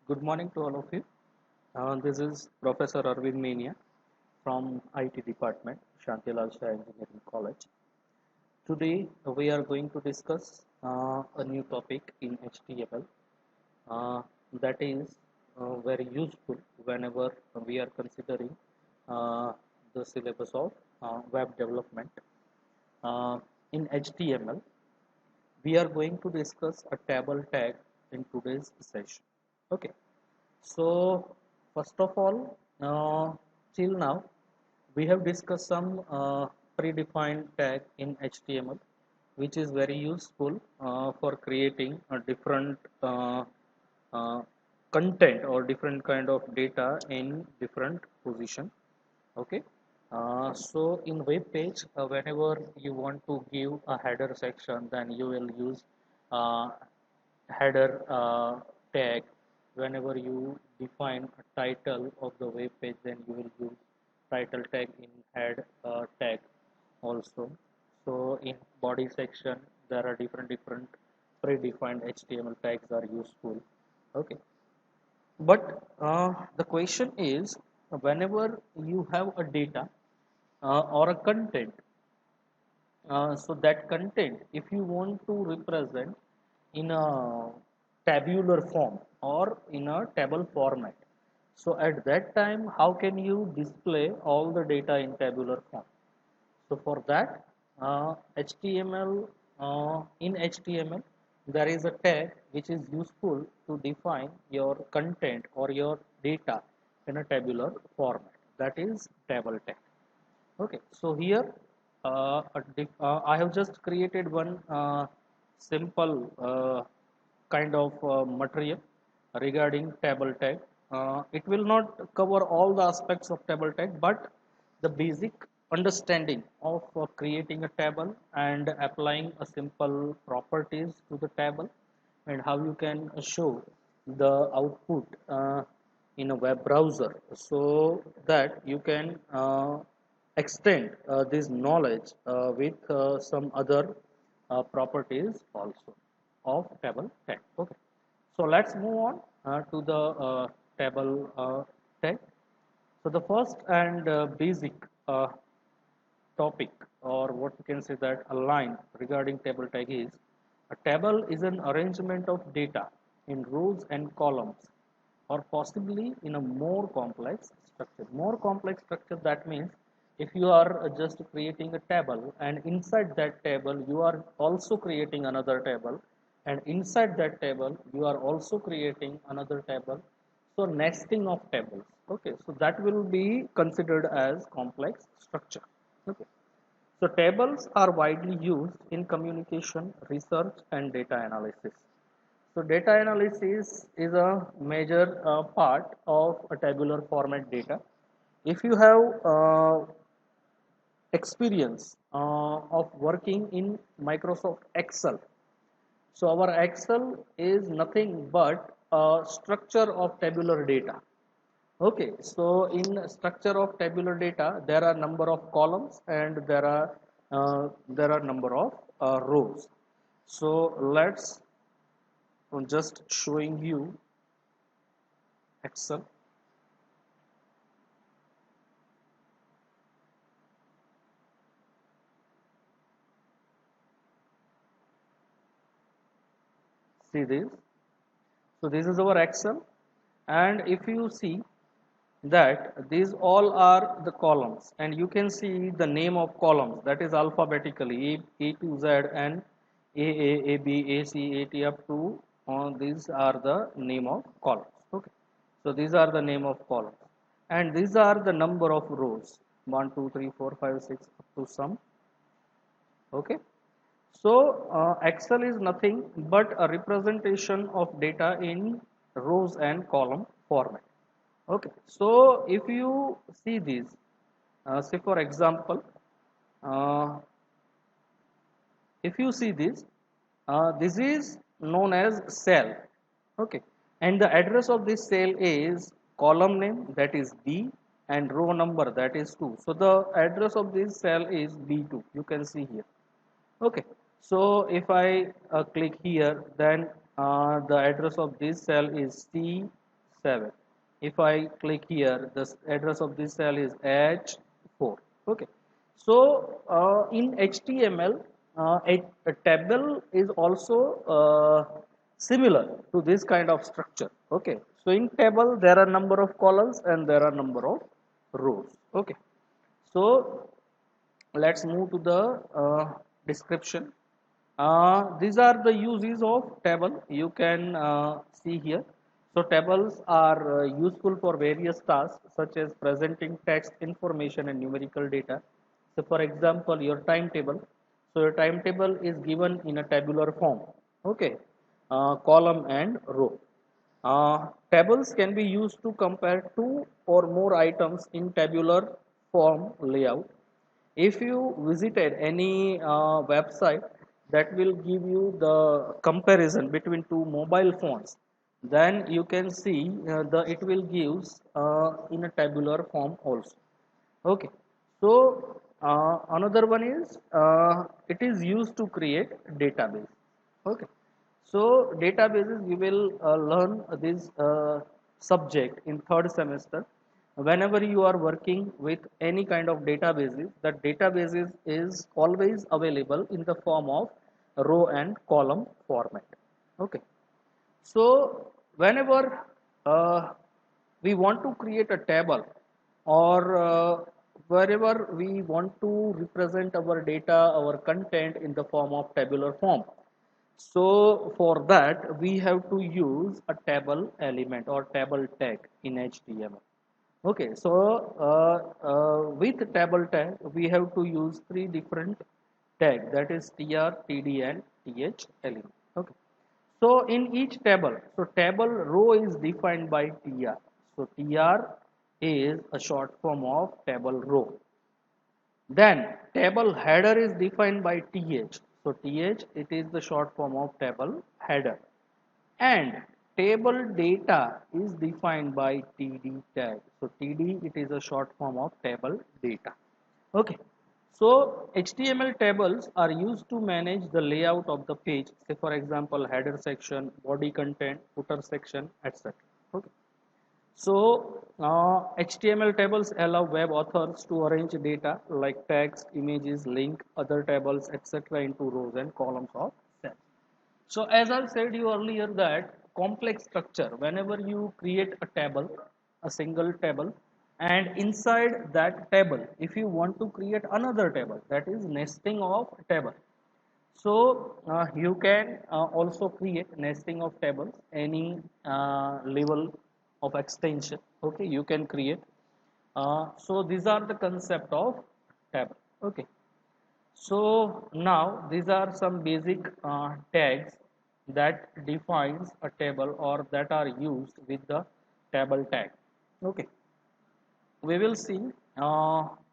Good morning to all of you. This is Professor Arvind Mania from IT Department, Shantilal Shah Engineering College. Today we are going to discuss a new topic in HTML that is very useful whenever we are considering uh, the syllabus of web development. In HTML, we are going to discuss a table tag in today's session. Okay. So, first of all, till now, we have discussed some predefined tag in HTML, which is very useful for creating a different uh, content or different kind of data in different position. Okay. So in web page, whenever you want to give a header section, then you will use uh, header tag. Whenever you define a title of the web page, then you will use title tag in head tag also. So in body section, there are different predefined HTML tags are useful. Okay, but the question is, whenever you have a data or a content, so that content, if you want to represent in a tabular form or in a table format, so at that time, how can you display all the data in tabular form? So for that, HTML in HTML, there is a tag which is useful to define your content or your data in a tabular format. That is table tag. Okay, so here I have just created one simple kind of material regarding table tag. It will not cover all the aspects of table tag, but the basic understanding of creating a table and applying a simple properties to the table and how you can show the output in a web browser so that you can extend this knowledge with some other properties also of table tag. Okay, so let's move on to the table tag. So the first and basic topic, or what you can say that a line regarding table tag is, a table is an arrangement of data in rows and columns, or possibly in a more complex structure. More complex structure, that means if you are just creating a table and inside that table you are also creating another table, and inside that table you are also creating another table, so nesting of tables. Okay, so that will be considered as complex structure. Okay, so tables are widely used in communication, research, and data analysis. So data analysis is a major part of a tabular format data. If you have experience of working in Microsoft Excel, so our Excel is nothing but a structure of tabular data. Okay, so in structure of tabular data, there are number of columns and there are number of rows. So let's just showing you Excel. See this. So this is our Excel, and if you see that these all are the columns, and you can see the name of columns, that is alphabetically A to Z, and A B A C A T up to these are the name of columns. Okay, so these are the name of columns, and these are the number of rows, 1 2 3 4 5 6 up to some. Okay, so Excel is nothing but a representation of data in rows and column format. Okay, so if you see these, say for example, uh, if you see this is known as cell. Okay, and the address of this cell is column name, that is B, and row number, that is 2. So the address of this cell is B2. You can see here. Okay, so if I click here, then the address of this cell is C 7. If I click here, the address of this cell is H4. Okay. So in HTML, a table is also similar to this kind of structure. Okay. So in table there are number of columns and there are number of rows. Okay. So let's move to the description. These are the uses of table. You can see here. So tables are useful for various tasks such as presenting text, information and numerical data. So for example, your timetable. So your timetable is given in a tabular form. Okay, column and row. Tables can be used to compare two or more items in tabular form layout. If you visited any website that will give you the comparison between two mobile phones, then you can see the it will gives in a tabular form also. Okay, so another one is it is used to create database. Okay, so databases you will learn this subject in third semester. Whenever you are working with any kind of databases, that databases is always available in the form of row and column format. Okay, so whenever we want to create a table or wherever we want to represent our data, our content in the form of tabular form. So for that we have to use a table element or table tag in HTML. Okay, so with table tag we have to use three different tag, that is tr, td and th element. Okay, so in each table, so table row is defined by tr. So tr is a short form of table row. Then table header is defined by th. So th, it is the short form of table header. And table data is defined by td tag. So td, it is a short form of table data. Okay. So HTML tables are used to manage the layout of the page. Say for example, header section, body content, footer section, etc. Okay. So HTML tables allow web authors to arrange data like text, images, link, other tables, etc. into rows and columns of cells. So as I said you earlier that complex structure, whenever you create a table, a single table, and inside that table, if you want to create another table, that is nesting of table. So you can also create nesting of tables, any level of extension. Okay, you can create. So these are the concept of table. Okay. So now these are some basic tags that defines a table or that are used with the table tag. Okay, we will see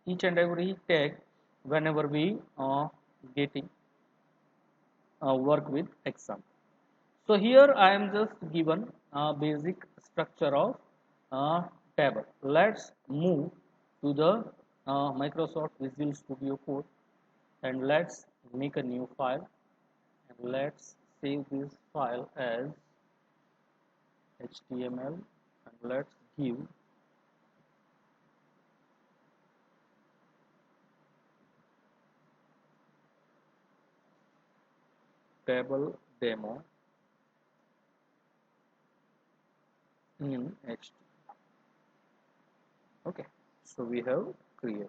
each and every tag whenever we getting work with example. So here I am just given a basic structure of table. Let's move to the Microsoft Visual Studio Code and let's make a new file and let's save this file as HTML and let's give table demo in HTML. Okay, so we have created.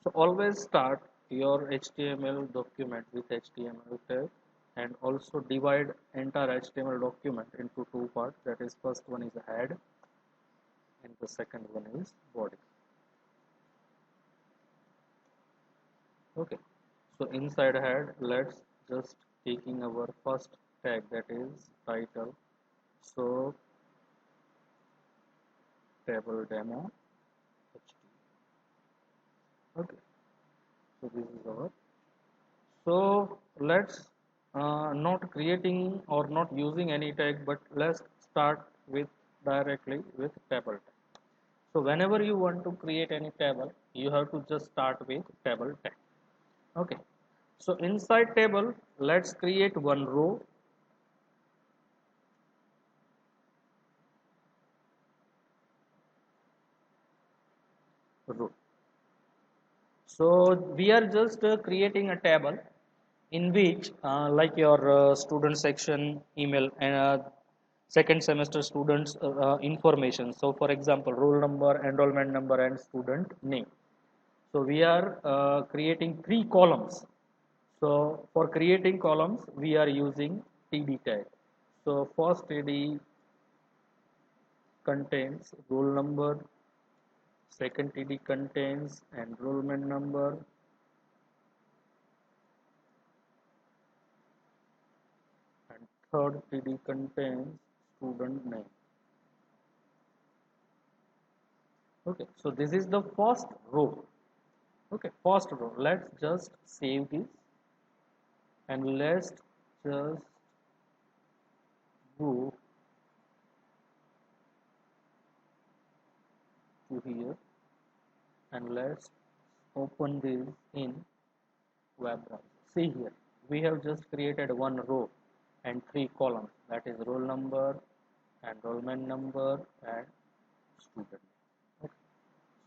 So always start your HTML document with HTML tag and also divide entire HTML document into two parts. That is, first one is head and the second one is body. Okay, so inside head, let's just taking our first tag, that is title. So table demo HTML. Okay, so this is our. So let's not creating or not using any tag, but let's start with directly with table tag. So whenever you want to create any table, you have to just start with table tag. Okay, so inside table, let's create one row. row. So we are just creating a table in which like your student section email and second semester students information. So for example, roll number, enrollment number and student name. So we are creating three columns. So for creating columns we are using TD tag. So first TD contains roll number, second TD contains enrollment number, and third TD contains student name. Okay, so this is the first row. Okay, first row. Let's just save this and let's just go to here and let's open this in web browser. See here, we have just created one row and three columns, that is roll number, enrollment number and student. Okay.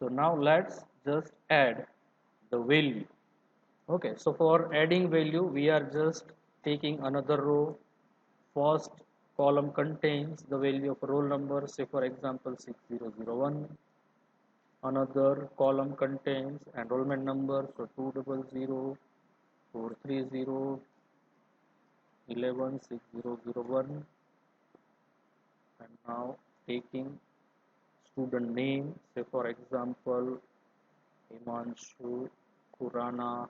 So now let's just add the value. Okay, so for adding value we are just taking another row. First column contains the value of roll number, say for example 6001. Another column contains enrollment number, so 200 430 11 6001. And now taking student name, say for example Himanshu Kurana.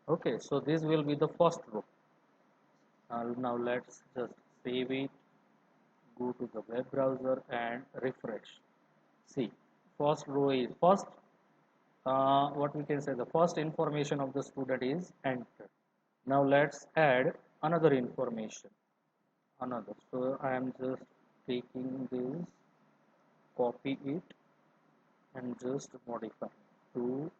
Okay, so this will be the first row. Now let's just save it, go to the web browser and refresh. See, first row is first, what we can say, the first information of the student is entered. Now let's add another information, another. So I am just taking this, copy it and just modify to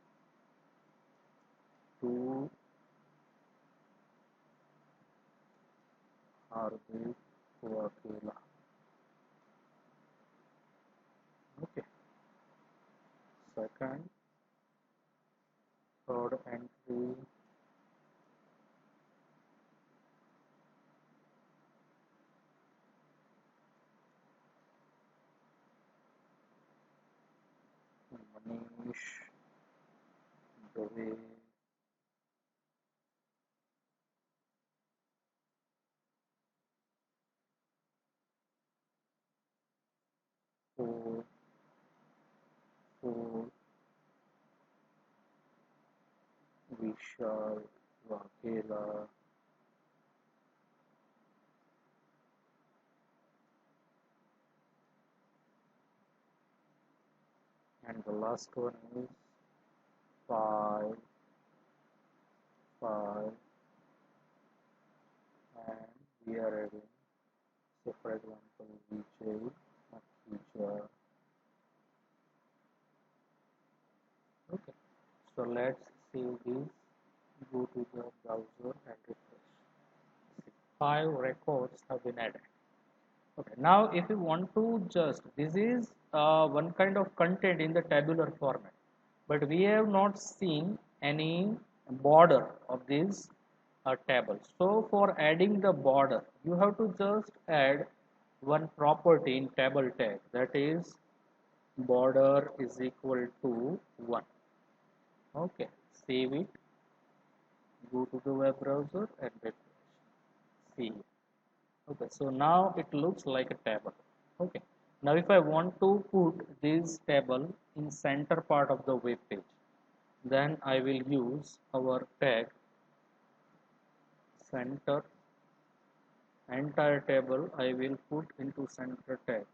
Hardik Wakela. Okay, second, third entry, Manish Dave, four, four, Vishal Wakela, and the last one is five, five, and we are adding, so for example, Vijay, Akija. Okay, so let's save this, go to the browser and refresh. Five records have been added. Okay, now if you want to just, this is one kind of content in the tabular format, but we have not seen any border of this table. So for adding the border, you have to just add one property in table tag, that is border is equal to 1. Okay, save it, go to the web browser and refresh. See. Okay, so now it looks like a table. Okay, now if I want to put this table in center part of the web page, then I will use our tag center. Entire table I will put into center tag.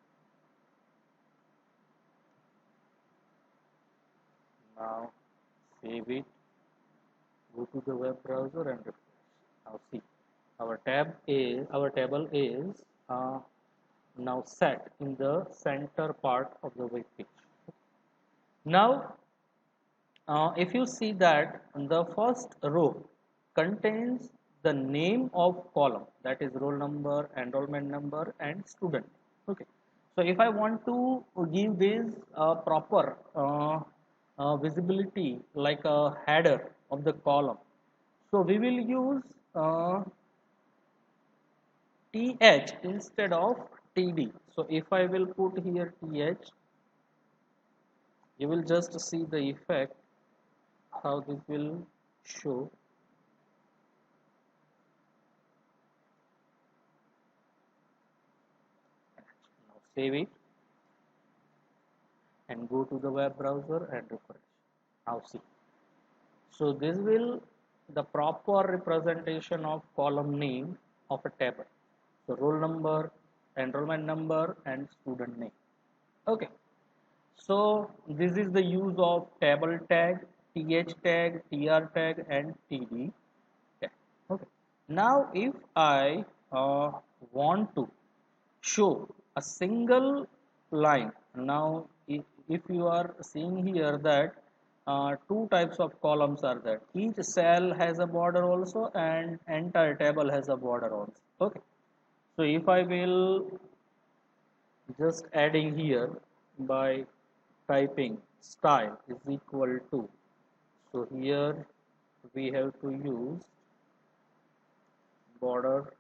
Now save it, go to the web browser and refresh. Now see, our table is now set in the center part of the web page. Now if you see that the first row contains the name of column, that is roll number, enrollment number and student. Okay, so if I want to give this proper visibility like a header of the column. So we will use th instead of td. So if I will put here th, you will just see the effect how this will show. Now save it and go to the web browser and refresh. Now see. So this will the proper representation of column name of a table. So roll number, enrollment number, and student name. Okay. So this is the use of table tag, th tag, tr tag, and td tag. Okay. Now if I want to show a single line, now if you are seeing here that two types of columns are there. Each cell has a border also, and entire table has a border also. Okay. So if I will just adding here by typing style is equal to, so here we have to use border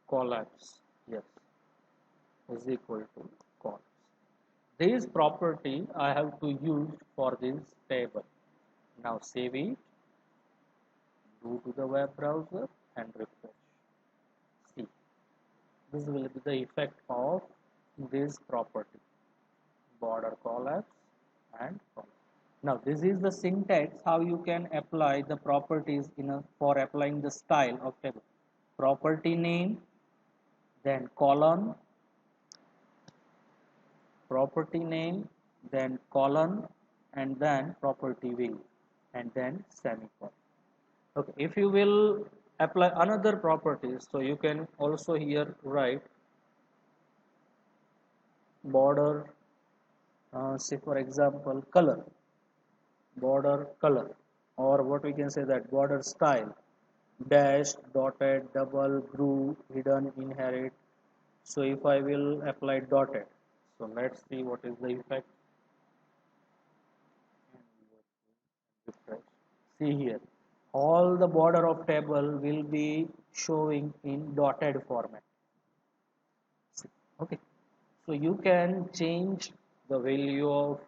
collapse, yes, is equal to collapse. This property I have to use for this table. Now save it, go to the web browser and refresh. See, this will be the effect of this property, border collapse and collapse. Now this is the syntax how you can apply the properties for applying the style of table. Property name, then colon, property name, then colon, and then property value, and then semicolon. Okay, if you will apply another properties, so you can also here write border, say for example color, border color, or what we can say that border style, dash, dotted, double, groove, hidden, inherit. So if I will apply dotted, so let's see what is the effect. See here, all the border of table will be showing in dotted format. Okay, so you can change the value of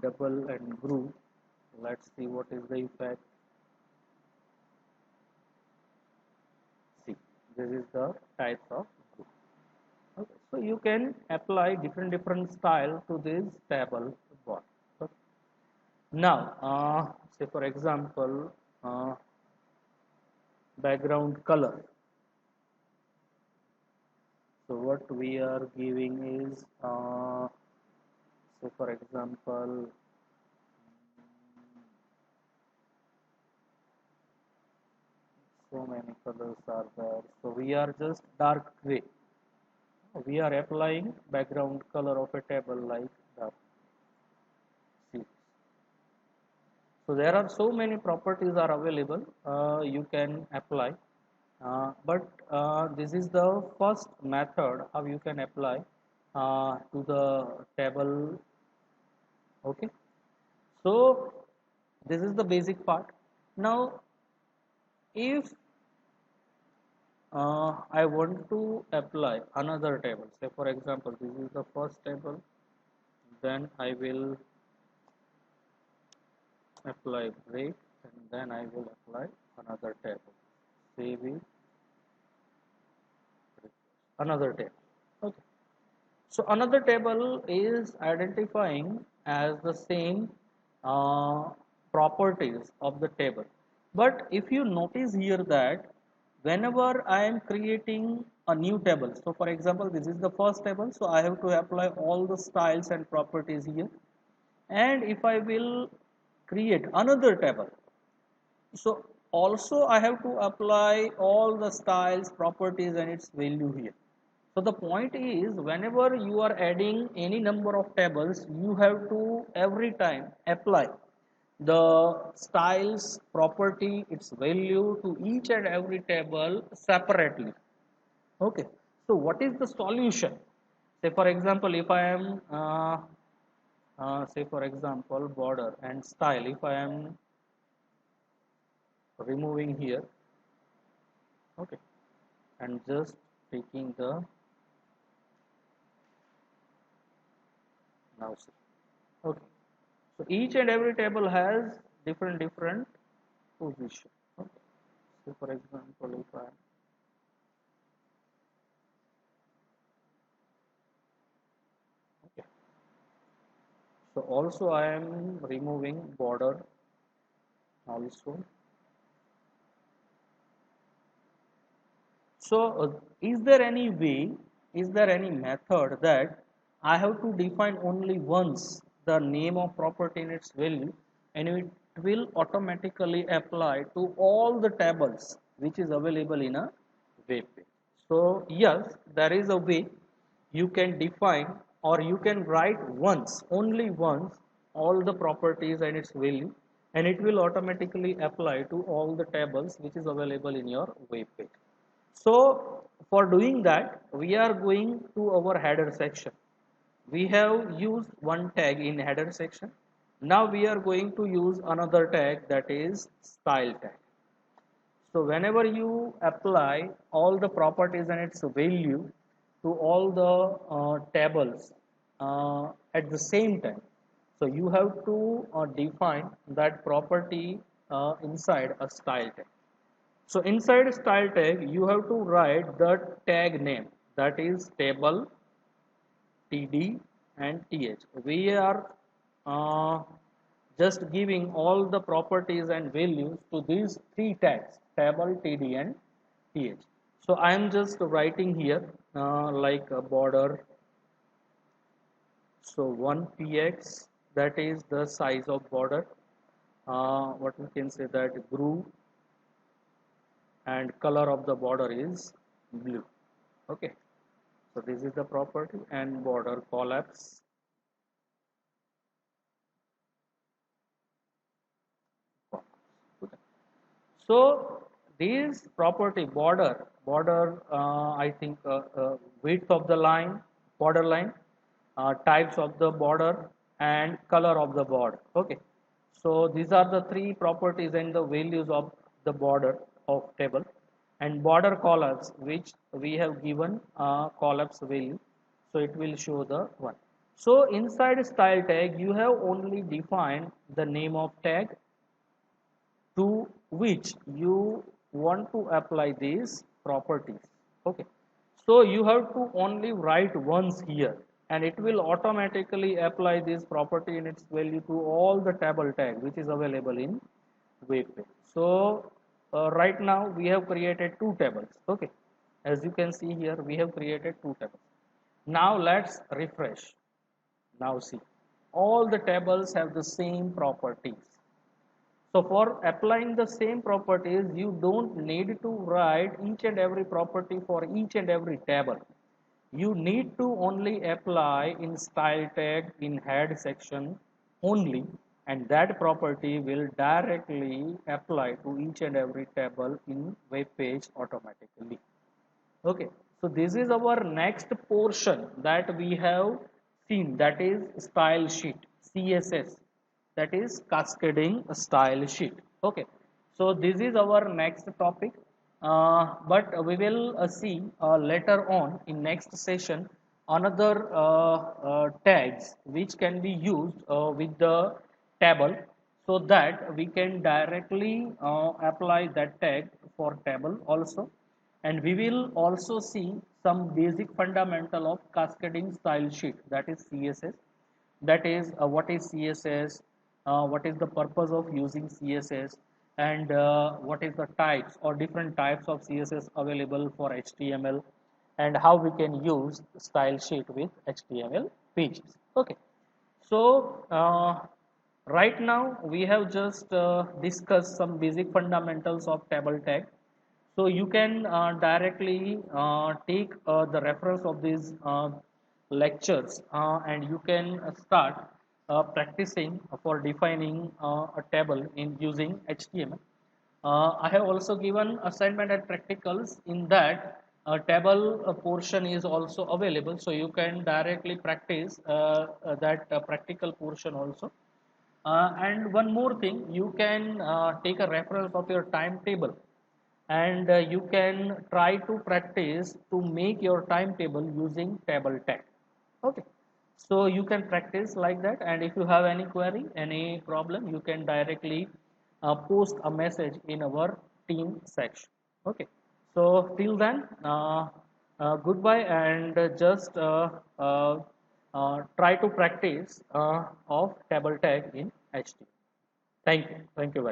double and groove. Let's see what is the effect. See, this is the type of groove. Okay. So you can apply different style to this table board. Okay. Now, say for example, background color. So what we are giving is, say for example, so many colors are there. So we are just dark gray. We are applying background color of a table like dark. See. So there are so many properties are available. You can apply, but this is the first method how you can apply to the table. Okay. So this is the basic part. Now, if I want to apply another table, say for example, this is the first table, then I will apply break, and then I will apply another table. Save it, another table. Okay. So another table is identifying as the same uh, properties of the table. But if you notice here that whenever I am creating a new table, so for example, this is the first table, so I have to apply all the styles and properties here. And if I will create another table, so also I have to apply all the styles, properties, and its value here. So the point is, whenever you are adding any number of tables, you have to every time apply the styles, property, its value to each and every table separately. Okay. So what is the solution? Say for example, if I am say for example border and style, if I am removing here, okay, and just taking the now see, okay, so each and every table has different position, okay. So for example if I, okay, so also I am removing border also. So, is there any way, is there any method that I have to define only once the name of property and its value, and it will automatically apply to all the tables which is available in a web page? So, yes, there is a way you can define or you can write once, only once, all the properties and its value, and it will automatically apply to all the tables which is available in your web page. So for doing that, we are going to our header section. We have used one tag in header section. Now we are going to use another tag, that is style tag. So whenever you apply all the properties and its value to all the tables at the same time, so you have to define that property inside a style tag. So inside style tag, you have to write the tag name, that is table, td and th. We are uh, just giving all the properties and values to these three tags, table, td and th. So I am just writing here like a border. So 1 px, that is the size of border. What we can say that groove, and color of the border is blue, okay. So this is the property, and border collapse, okay. So this property border I think width of the line, border line, types of the border, and color of the border, okay. So these are the three properties and the values of the border of table, and border collapse, which we have given collapse value, so it will show the one. So inside style tag, you have only defined the name of tag to which you want to apply these properties, okay. So you have to only write once here, and it will automatically apply this property and its value to all the table tag which is available in web page. So right now we have created two tables, okay. As you can see here, we have created two tables. Now let's refresh. Now see, all the tables have the same properties. So for applying the same properties, you don't need to write each and every property for each and every table. You need to only apply in style tag in head section only, and that property will directly apply to each and every table in web page automatically. Okay, so this is our next portion that we have seen, that is style sheet, CSS, that is cascading style sheet. Okay, so this is our next topic, but we will see later on in next session another tags which can be used with the table, so that we can directly apply that tag for table also. And we will also see some basic fundamental of cascading style sheet, that is CSS, that is what is CSS, what is the purpose of using CSS, and what is the types or different types of CSS available for HTML, and how we can use style sheet with HTML pages, okay. So right now we have just discussed some basic fundamentals of table tag. So you can directly take the reference of these lectures, and you can start practicing for defining a table in using HTML. I have also given assignment and practicals in that a table portion is also available, so you can directly practice that practical portion also. And one more thing, you can take a reference of your timetable, and you can try to practice to make your timetable using table tech. Okay, so you can practice like that, and if you have any query, any problem, you can directly post a message in our team section. Okay, so till then, goodbye, and just try to practice of table tag in HTML. Thank you very